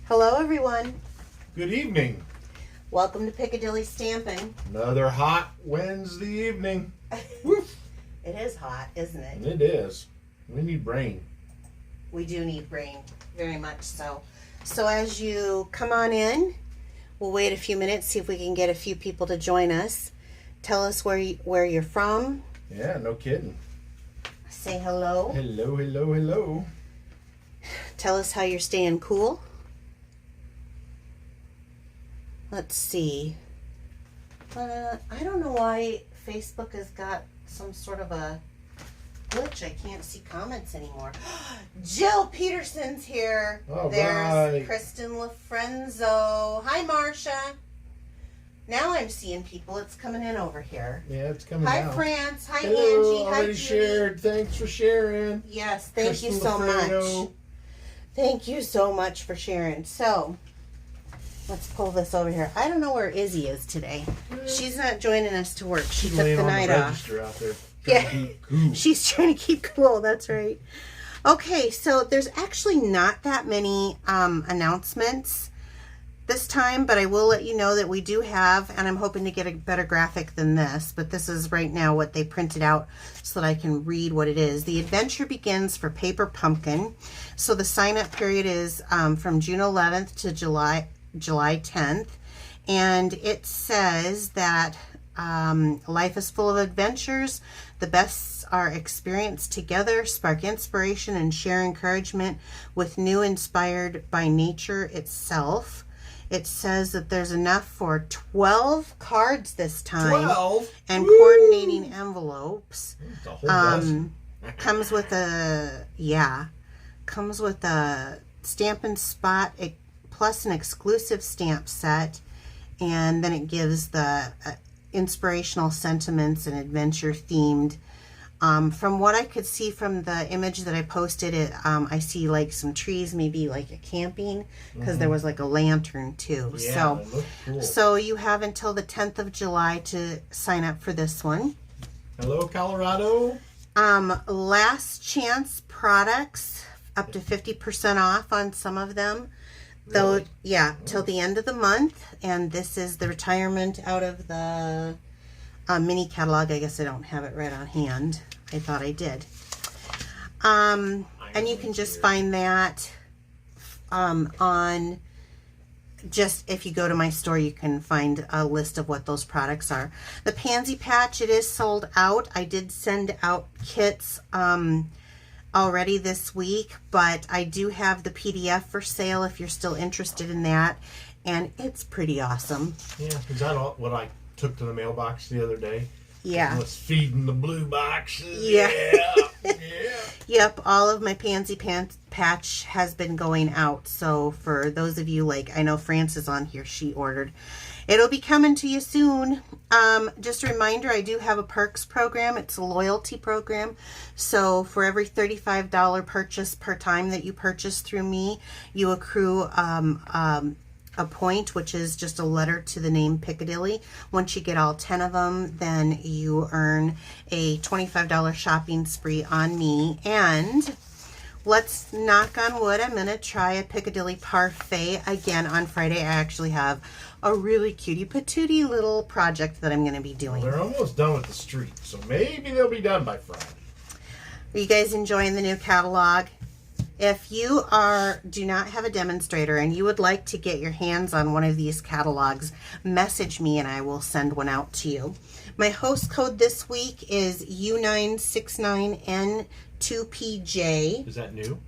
Hello, everyone. Good evening. Welcome to Piccadilly Stampin'. Another hot Wednesday evening. Woof. It is hot, isn't it? It is. We need rain. We do need rain, very much so. So as you come on in, we'll wait a few minutes, see if we can get a few people to join us. Tell us where you're from. Yeah, no kidding. Say hello. Hello, hello, hello. Tell us how you're staying cool. Let's see. I don't know why Facebook has got some sort of a glitch. I can't see comments anymore. Jill Peterson's here. All There's right. Kristen LaFrenzo. Hi, Marcia. Now I'm seeing people. It's coming in over here. Yeah, it's coming Hi, down. France. Hi, Hello, Angie. Hi, already Judy. shared. Thanks for sharing. Yes, thank you Kristen so Lafredo. much. Thank you so much for sharing. So, let's pull this over here. I don't know where Izzy is today. She's not joining us to work. She took laying the on night the off. register out there. Yeah. Trying to keep cool. She's trying to keep cool. That's right. Okay, so there's actually not that many announcements this time, but I will let you know that we do have, and I'm hoping to get a better graphic than this, but this is right now what they printed out so that I can read what it is. The adventure begins for Paper Pumpkin. So the sign-up period is from June 11th to July 10th. And it says that life is full of adventures. The bests are experienced together, spark inspiration, and share encouragement with new inspired by nature itself. It says that there's enough for 12 cards this time. 12? And Woo! coordinating envelopes. It's a whole dozen. Comes with a Stampin' Spot plus an exclusive stamp set, and then it gives the inspirational sentiments and adventure themed. From what I could see from the image that I posted, I see like some trees, maybe like a camping, because there was like a lantern too. Yeah, it looked cool. So you have until the 10th of July to sign up for this one. Hello, Colorado. Last chance products, up to 50% off on some of them. Though, Really? yeah, till the end of the month. And this is the retirement out of the mini catalog. I guess I don't have it right on hand. I thought I did. And you can just find that on just, if you go to my store, you can find a list of what those products are. The Pansy Patch, it is sold out. I did send out kits already this week, but I do have the PDF for sale if you're still interested in that, and it's pretty awesome. Yeah, is that what I took to the mailbox the other day? Yeah. I was feeding the blue boxes. Yeah. Yeah. Yep, all of my Pansy Patch has been going out. So for those of you, like, I know Frances on here, she ordered. It'll be coming to you soon. Just a reminder, I do have a perks program. It's a loyalty program. So for every $35 purchase per time that you purchase through me, you accrue a point, which is just a letter to the name Piccadilly. Once you get all 10 of them, then you earn a $25 shopping spree on me. And let's knock on wood, I'm going to try a Piccadilly parfait again on Friday. I actually have a really cutie patootie little project that I'm going to be doing. They're almost done with the street, so maybe they'll be done by Friday. Are you guys enjoying the new catalog? If you do not have a demonstrator and you would like to get your hands on one of these catalogs, message me and I will send one out to you. My host code this week is U969N2PJ. Is that new?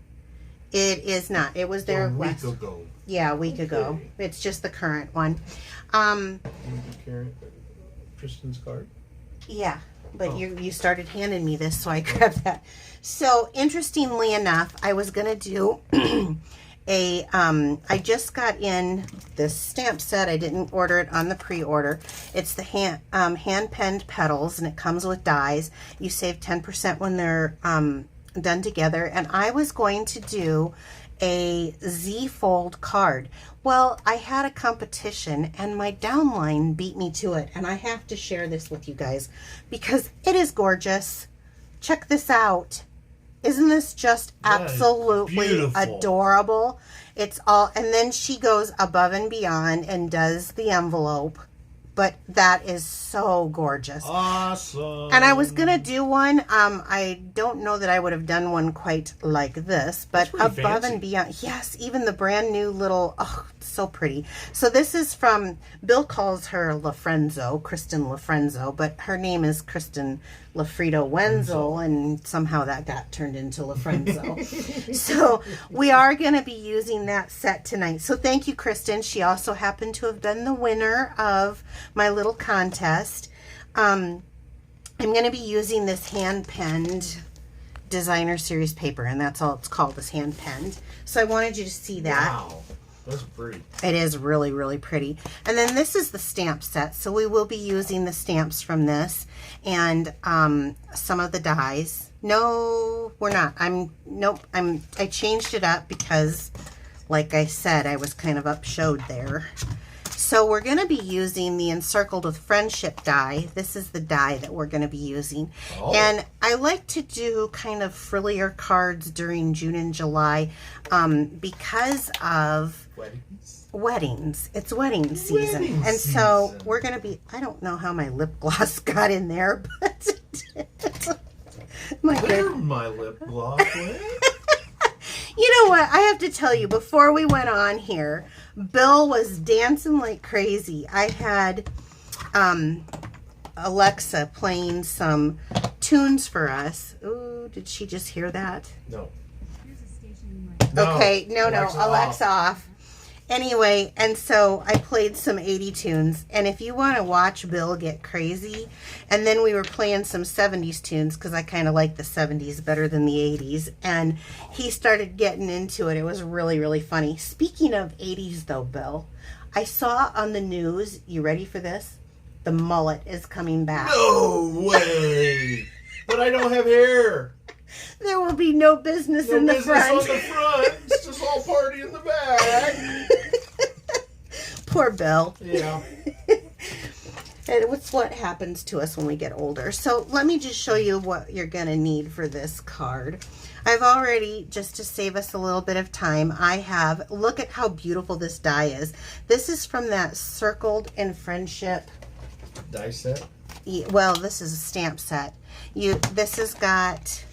It is not. It was there A week last. ago. Yeah, a week ago. Okay. It's just the current one. Kristen's card? Yeah, but Oh. you started handing me this, so I grabbed that. So, interestingly enough, I was going to do I just got in this stamp set. I didn't order it on the pre-order. It's the hand-penned petals, and it comes with dies. You save 10% when they're done together. And I was going to do a Z-fold card. Well, I had a competition and my downline beat me to it, and I have to share this with you guys because it is gorgeous. Check this out. Isn't this just That is absolutely beautiful. adorable? It's all, and then she goes above and beyond and does the envelope. But that is so gorgeous. Awesome. And I was going to do one. I don't know that I would have done one quite like this, but above fancy. and beyond. Yes, even the brand new little, oh, so pretty. So this is from, Bill calls her Lafrenzo, Kristen Lafrenzo, but her name is Kristen Lafredo Wenzel, and somehow that got turned into Lafrenzo. So we are going to be using that set tonight. So thank you, Kristen. She also happened to have been the winner of my little contest. I'm going to be using this hand-penned designer series paper, and that's all it's called, is hand-penned. So I wanted you to see that. Wow. That's pretty. It is really, really pretty. And then this is the stamp set. So we will be using the stamps from this and some of the dies. No, we're not. I changed it up because, like I said, I was kind of upshowed there. So we're going to be using the Encircled with Friendship die. This is the die that we're going to be using. Oh. And I like to do kind of frillier cards during June and July because of weddings. It's wedding season. Wedding and so season. we're going to be, I don't know how my lip gloss got in there, but my Where good. my lip gloss went? You know what? I have to tell you, before we went on here, Bill was dancing like crazy. I had Alexa playing some tunes for us. Ooh, did she just hear that? No. Okay, no, Alexa off. off. Anyway, and so I played some 80 tunes, and if you want to watch Bill get crazy, and then we were playing some 70s tunes, because I kind of like the 70s better than the 80s, and he started getting into it. It was really, really funny. Speaking of 80s, though, Bill, I saw on the news, you ready for this? The mullet is coming back. No way. But I don't have hair. There will be no business in the business front. on the front. It's just all party in the back. Poor Bill. Yeah. And it's what happens to us when we get older. So let me just show you what you're going to need for this card. I've already, just to save us a little bit of time, I have, look at how beautiful this die is. This is from that Circled in Friendship. Die set? Well, this is a stamp set. This has got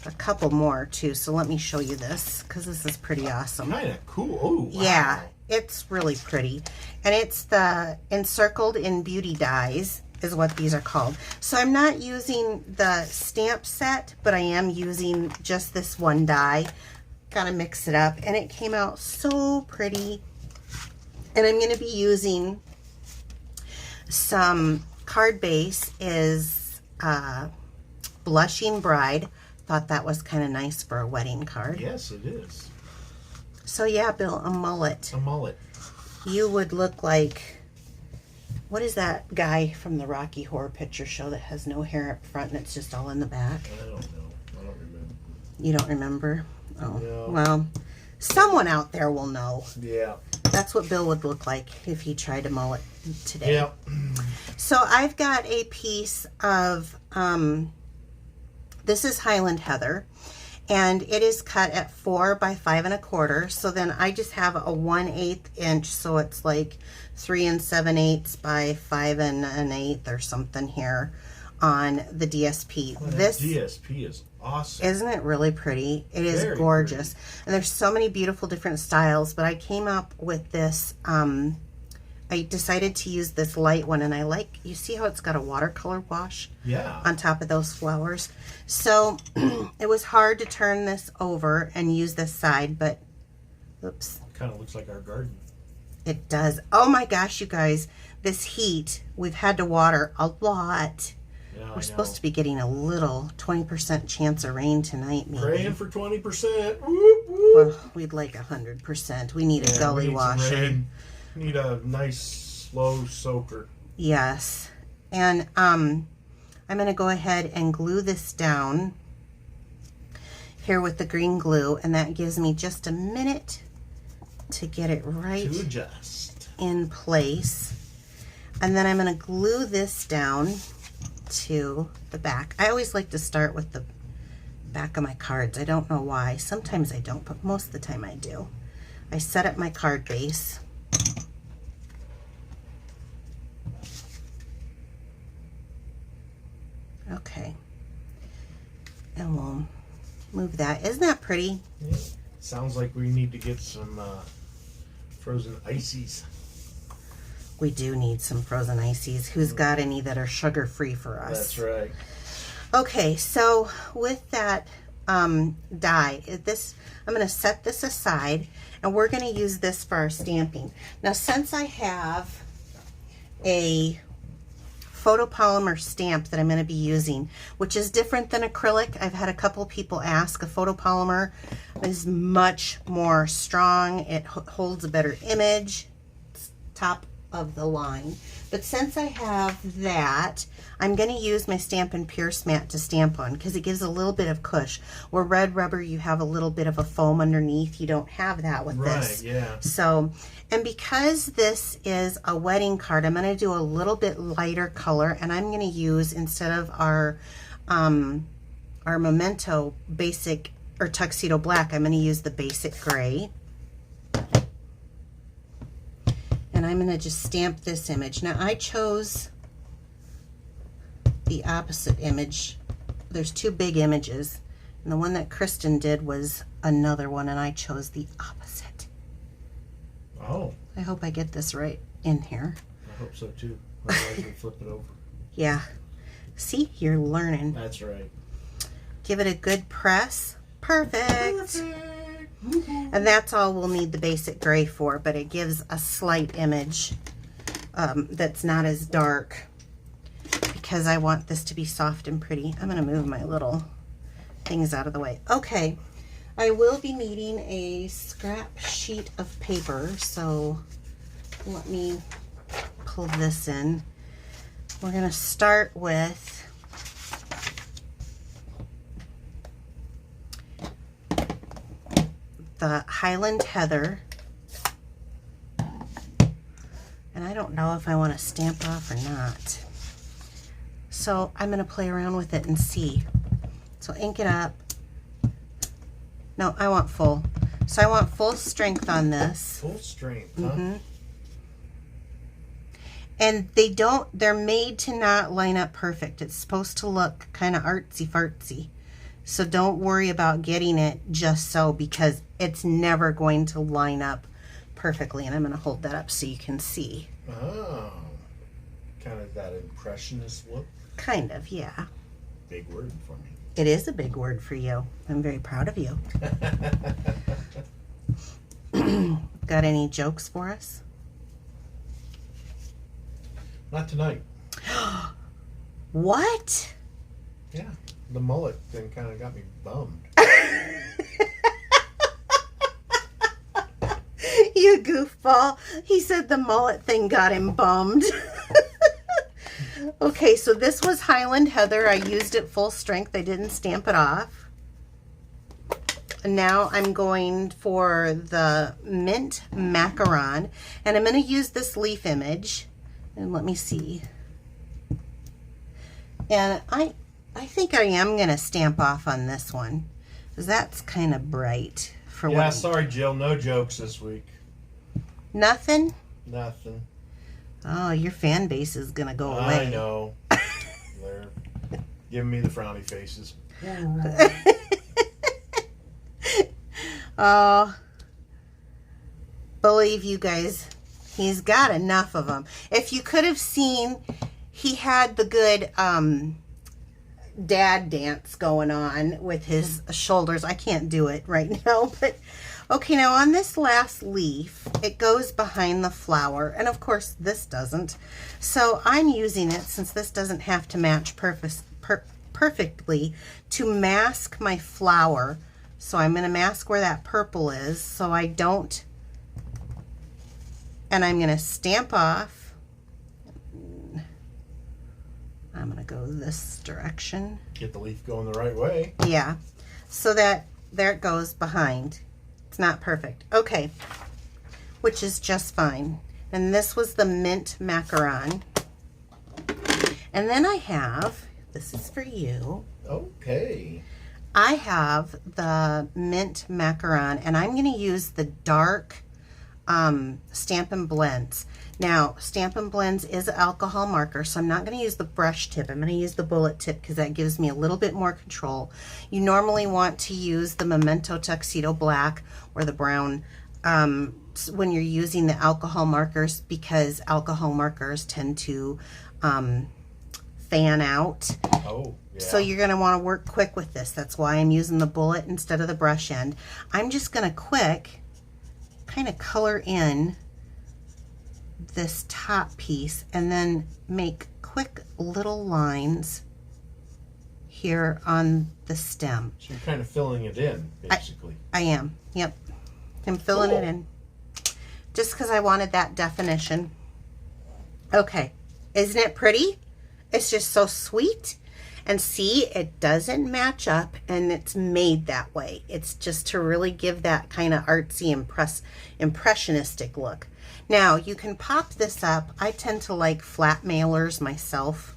a couple more too, so let me show you this, because this is pretty awesome. Kind of cool. Oh, wow. Yeah, it's really pretty. And it's the Encircled in Beauty dies is what these are called. So I'm not using the stamp set, but I am using just this one die. Gotta mix it up, and it came out so pretty. And I'm going to be using some card base is Blushing Bride. Thought that was kind of nice for a wedding card. Yes, it is. So yeah, Bill, a mullet. A mullet. You would look like, what is that guy from the Rocky Horror Picture Show that has no hair up front and it's just all in the back? I don't know. I don't remember. You don't remember? Oh, No. well, someone out there will know. Yeah. That's what Bill would look like if he tried a mullet today. Yeah. So I've got a piece of, this is Highland Heather, and it is cut at 4 by 5 1/4. So then I just have a 1/8 inch, so it's like 3 7/8 by 5 1/8 or something here on the DSP. Well, This DSP is awesome. isn't it really pretty? It is Very gorgeous, pretty. and there's so many beautiful different styles. But I came up with this. I decided to use this light one, and I like, you see how it's got a watercolor wash Yeah. on top of those flowers. So it was hard to turn this over and use this side, but oops, Kind of looks like our garden. it does. Oh my gosh, you guys, this heat, we've had to water a lot. Yeah, We're supposed to be getting a little 20% chance of rain tonight, maybe. Praying for 20%. Whoop, whoop. Well, we'd like 100%. We need a Yeah, gully we need some washer. rain. Need a nice slow soaker. Yes. And I'm going to go ahead and glue this down here with the green glue, and that gives me just a minute to get it right To adjust. in place. And then I'm going to glue this down to the back. I always like to start with back of my cards. I don't know why. Sometimes I don't, but most of the time I do. I set up my card base. Okay. And we'll move that. Isn't that pretty? Yeah. Sounds like we need to get some frozen ices. We do need some frozen ices. Who's got any that are sugar-free for us? That's right. Okay, so with that die, I'm going to set this aside, and we're going to use this for our stamping. Now, since I have a photopolymer stamp that I'm going to be using, which is different than acrylic. I've had a couple people ask. A photopolymer is much more strong. It holds a better image. It's top of the line. But since I have that, I'm going to use my Stampin' Pierce mat to stamp on because it gives a little bit of cush. Where red rubber, you have a little bit of a foam underneath. You don't have that with this. Right, yeah. So, and because this is a wedding card, I'm going to do a little bit lighter color, and I'm going to use, instead of our Memento basic or tuxedo black, I'm going to use the basic gray. And I'm going to just stamp this image. Now, I chose the opposite image. There's two big images, and the one that Kristen did was another one, and I chose the opposite. Oh. I hope I get this right in here. I hope so too. Otherwise we'll flip it over. Yeah. See, you're learning. That's right. Give it a good press. Perfect. And that's all we'll need the basic gray for, but it gives a slight image that's not as dark because I want this to be soft and pretty. I'm going to move my little things out of the way. Okay, I will be needing a scrap sheet of paper, so let me pull this in. We're going to start with the Highland Heather, and I don't know if I want to stamp off or not, so I'm going to play around with it and see. So ink it up. No, I want full. So I want full strength on this. Full strength, huh? And they're made to not line up perfect. It's supposed to look kind of artsy-fartsy. So don't worry about getting it just so, because it's never going to line up perfectly. And I'm going to hold that up so you can see. Oh. Kind of that impressionist look. Kind of, yeah. Big word for me. It is a big word for you. I'm very proud of you. Got any jokes for us? Not tonight. What? Yeah. The mullet thing kind of got me bummed. You goofball. He said the mullet thing got him bummed. Okay, so this was Highland Heather. I used it full strength. I didn't stamp it off. And now I'm going for the Mint Macaron. And I'm going to use this leaf image. And let me see. And I think I am going to stamp off on this one, because that's kind of bright for Yeah, what. sorry, Jill. No jokes this week. Nothing? Nothing. Oh, your fan base is going to go away. I know. They're giving me the frowny faces. Oh, believe you guys, he's got enough of them. If you could have seen, he had the good dad dance going on with his shoulders. I can't do it right now, but okay, now on this last leaf, it goes behind the flower, and of course this doesn't. So I'm using it, since this doesn't have to match perfectly, to mask my flower. So I'm going to mask where that purple is so I don't, and I'm going to stamp off. I'm going to go this direction. Get the leaf going the right way. Yeah, so that there it goes behind. It's not perfect. Okay, which is just fine. And this was the Mint Macaron. And then I have, this is for you. Okay. I have the mint macaron, and I'm going to use the dark Stampin' Blends. Now, Stampin' Blends is an alcohol marker, so I'm not going to use the brush tip. I'm going to use the bullet tip because that gives me a little bit more control. You normally want to use the Memento Tuxedo Black or the brown when you're using the alcohol markers, because alcohol markers tend to fan out. Oh, yeah. So you're going to want to work quick with this. That's why I'm using the bullet instead of the brush end. I'm just going to quick kind of color in this top piece and then make quick little lines here on the stem. So you're kind of filling it in, basically. I am. Yep. I'm filling it in. Just because I wanted that definition. Okay. Isn't it pretty? It's just so sweet. And see, it doesn't match up, and it's made that way. It's just to really give that kind of artsy, impressionistic look. Now, you can pop this up. I tend to like flat mailers myself.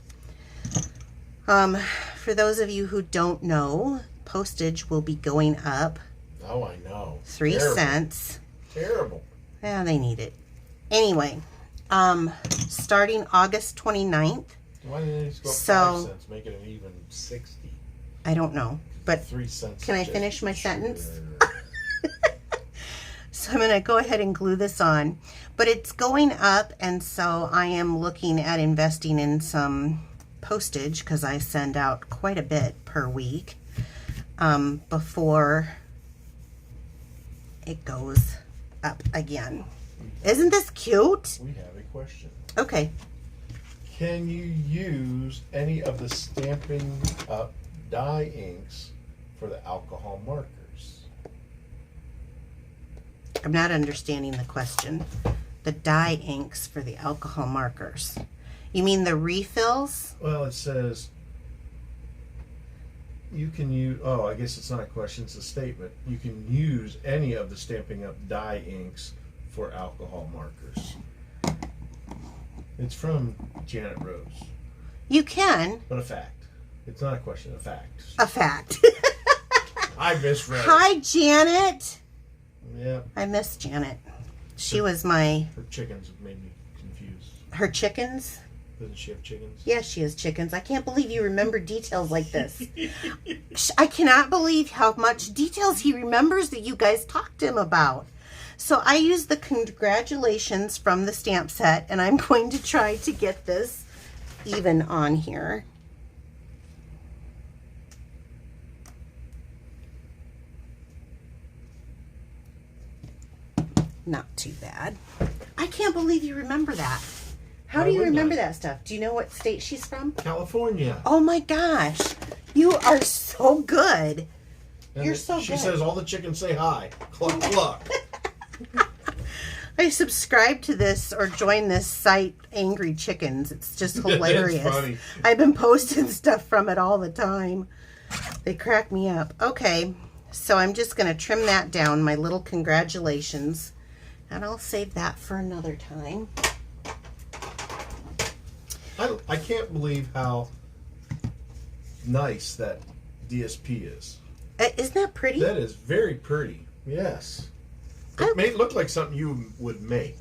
For those of you who don't know, postage will be going up. Oh, I know. 3 cents. Terrible. Yeah, they need it. Anyway, starting August 29th. Why didn't they just go up So- 5 cents, make it an even 60? I don't know, but 3 cents. can I finish my sentence? So I'm going to go ahead and glue this on. But it's going up, and so I am looking at investing in some postage because I send out quite a bit per week before it goes up again. Isn't this cute? We have a question. Okay. Can you use any of the Stampin' Up dye inks for the alcohol markers? I'm not understanding the question. The dye inks for the alcohol markers. You mean the refills? Well, it says you can use, oh, I guess it's not a question, it's a statement. You can use any of the Stampin' Up dye inks for alcohol markers. It's from Janet Rose. You can. But a fact. It's not a question, a fact. A fact. I misread. Hi, Janet. Yeah. I miss Janet. She was my... Her chickens have made me confused. Her chickens? Doesn't she have chickens? Yes, she has chickens. I can't believe you remember details like this. I cannot believe how much details he remembers that you guys talked to him about. So I used the congratulations from the stamp set, and I'm going to try to get this even on here. Not too bad. I can't believe you remember that. How do you remember that stuff? Do you know what state she's from? California. Oh my gosh. You are so good. And You're so she good. says all the chickens say hi. Cluck, cluck. I subscribe to this or join this site, Angry Chickens. It's just hilarious. It's funny. I've been posting stuff from it all the time. They crack me up. Okay, so I'm just going to trim that down, my little congratulations. And I'll save that for another time. I can't believe how nice that DSP is. Isn't that pretty? That is very pretty. Yes. It may look like something you would make.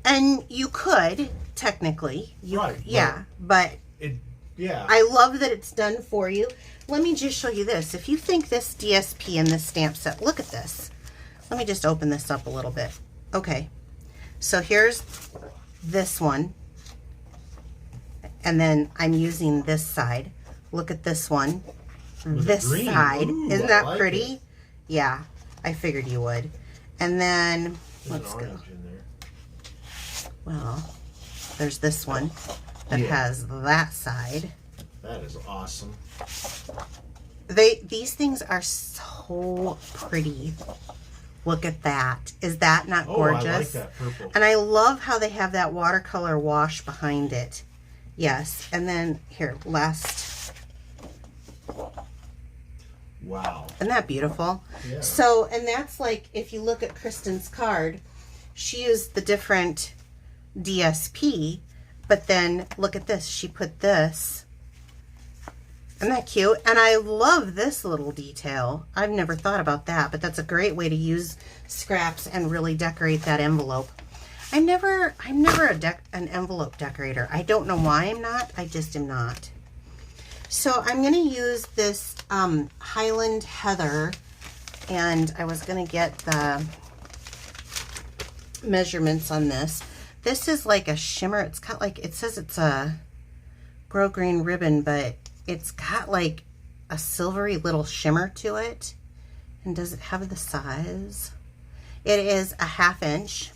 And you could, technically. Right. Yeah, but yeah. I love that it's done for you. Let me just show you this. If you think this DSP and this stamp set, look at this. Let me just open this up a little bit. Okay. So here's this one. And then I'm using this side. Look at this one. With This the green. side. Ooh, Isn't I that like pretty? it. Yeah. I figured you would. And then, There's let's an go. orange in there. Well, there's this one that Yeah. has that side. That is awesome. These things are so pretty. Look at that. Is that not gorgeous? I like that purple. And I love how they have that watercolor wash behind it. Yes. And then here, last. Wow. Isn't that beautiful? Yeah. So, and that's like, if you look at Kristen's card, she used the different DSP, but then look at this. She put this Isn't that cute? And I love this little detail. I've never thought about that, but that's a great way to use scraps and really decorate that envelope. I'm never an envelope decorator. I don't know why I'm not. I just am not. So I'm going to use this Highland Heather, and I was going to get the measurements on this. This is like a shimmer. It's got like, it says it's a grosgrain ribbon, but it's got like a silvery little shimmer to it. And does it have the size? It is a 1/2 inch.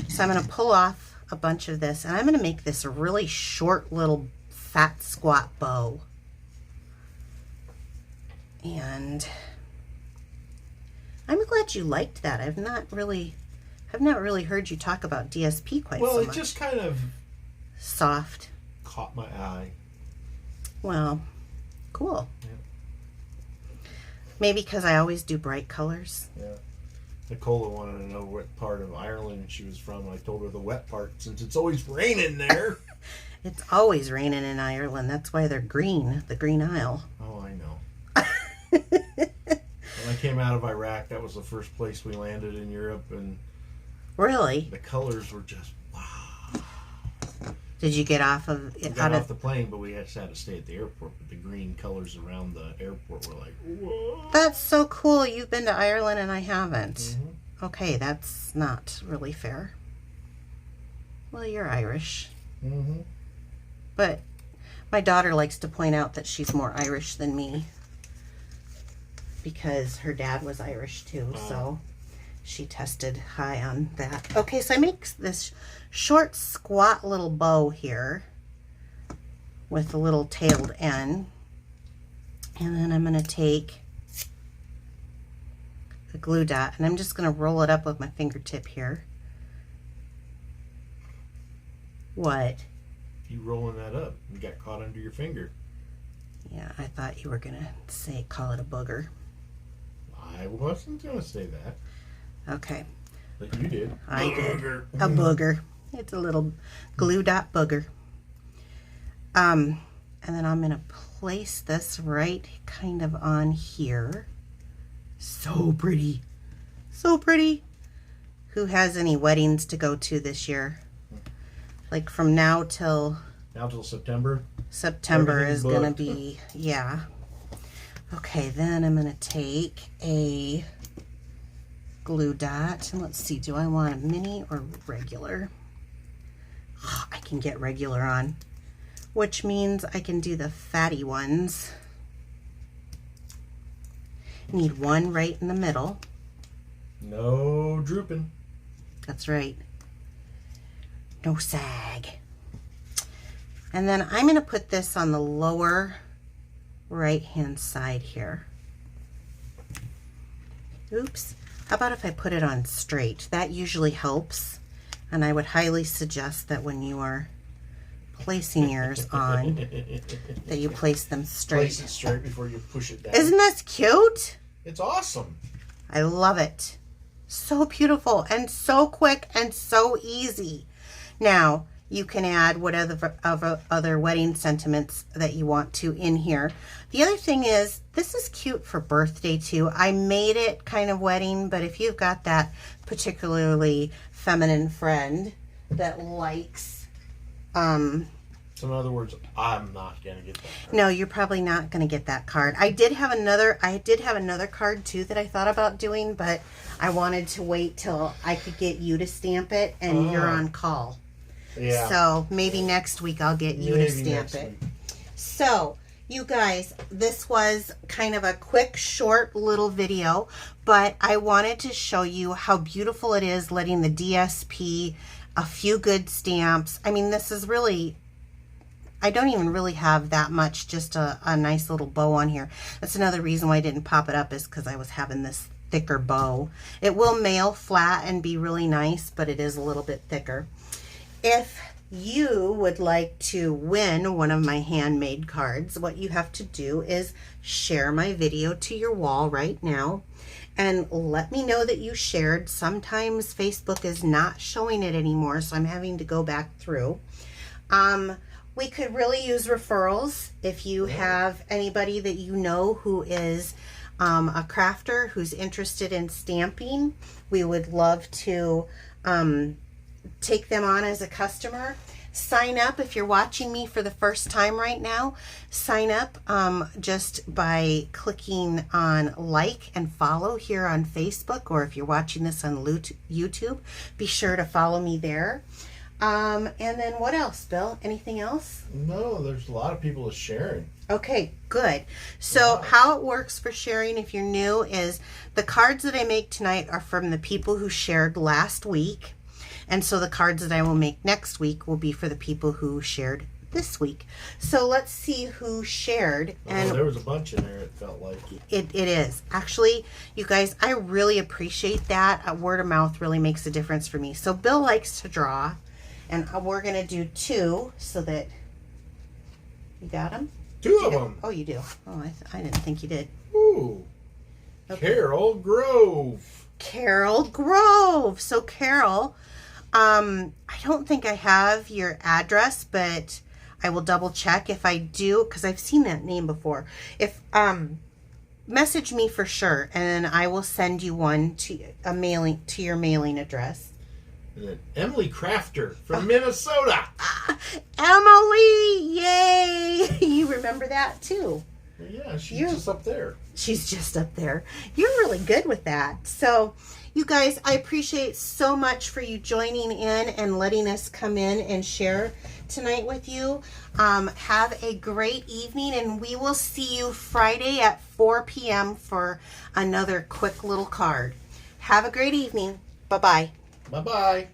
So I'm going to pull off a bunch of this, and I'm going to make this a really short little fat squat bow. And I'm glad you liked that. I've not really heard you talk about DSP quite so much. Well, it just kind of soft. Caught my eye. Well, cool. Yeah. Maybe because I always do bright colors. Yeah. Nicola wanted to know what part of Ireland she was from. I told her the wet part, since it's always raining there. It's always raining in Ireland. That's why they're green, the Green Isle. Oh, I know. When I came out of Iraq, that was the first place we landed in Europe, and really, the colors were just wow. Did you get off of? We got off the plane, but we just had to stay at the airport. But the green colors around the airport were like, whoa. That's so cool. You've been to Ireland and I haven't. Mm-hmm. Okay, that's not really fair. Well, you're Irish. Mm-hmm. But my daughter likes to point out that she's more Irish than me, because her dad was Irish too, so she tested high on that. Okay, so I make this short, squat little bow here with a little tailed end. And then I'm going to take a glue dot, and I'm just going to roll it up with my fingertip here. What? You rolling that up and got caught under your finger. Yeah, I thought you were going to say, call it a booger. I wasn't going to say that. Okay. But you did. I did. A booger. It's a little glue dot booger. And then I'm going to place this right kind of on here. So pretty. So pretty. Who has any weddings to go to this year? Like from now till September? September is going to be, yeah. Okay, then I'm going to take a glue dot, and let's see, do I want a mini or regular? Oh, I can get regular on, which means I can do the fatty ones. Need one right in the middle. No drooping. That's right. No sag. And then I'm going to put this on the lower right hand side here. Oops. How about if I put it on straight? That usually helps, and I would highly suggest that when you are placing yours on, that you place them straight. Place it straight before you push it down. Isn't this cute? It's awesome. I love it. So beautiful and so quick and so easy. Now, you can add whatever other wedding sentiments that you want to in here. The other thing is, this is cute for birthday too. I made it kind of wedding, but if you've got that particularly feminine friend that likes... So in other words, I'm not going to get that card. No, you're probably not going to get that card. I did have another card too that I thought about doing, but I wanted to wait till I could get you to stamp it, and you're on call. Yeah. So maybe next week I'll get you to stamp it. So you guys, this was kind of a quick, short little video, but I wanted to show you how beautiful it is letting the DSP, a few good stamps. I mean, this is really, I don't even really have that much, just a nice little bow on here. That's another reason why I didn't pop it up, is because I was having this thicker bow. It will mail flat and be really nice, but it is a little bit thicker. If you would like to win one of my handmade cards, what you have to do is share my video to your wall right now and let me know that you shared. Sometimes Facebook is not showing it anymore, so I'm having to go back through. we could really use referrals. If you have anybody that you know who is a crafter who's interested in stamping, we would love to take them on as a customer. Sign up if you're watching me for the first time right now. Sign up just by clicking on like and follow here on Facebook, or if you're watching this on YouTube, be sure to follow me there. And then what else, Bill? Anything else? No, there's a lot of people sharing. Okay, good. So how it works for sharing, if you're new, is the cards that I make tonight are from the people who shared last week. And so the cards that I will make next week will be for the people who shared this week. So let's see who shared. And there was a bunch in there, it felt like. It is. Actually, you guys, I really appreciate that. Word of mouth really makes a difference for me. So Bill likes to draw. And we're going to do 2 so that you got them? 2 of them. Oh, you do. Oh, I didn't think you did. Ooh. Okay. Carol Grove. Carol Grove. So Carol, I don't think I have your address, but I will double check if I do, because I've seen that name before. If message me for sure, and then I will send you one to your mailing address. And then Emily Crafter from Minnesota. Emily, yay! You remember that too. Well, yeah, she's just up there. She's just up there. You're really good with that. So, you guys, I appreciate so much for you joining in and letting us come in and share tonight with you. Have a great evening, and we will see you Friday at 4 p.m. for another quick little card. Have a great evening. Bye-bye. Bye-bye.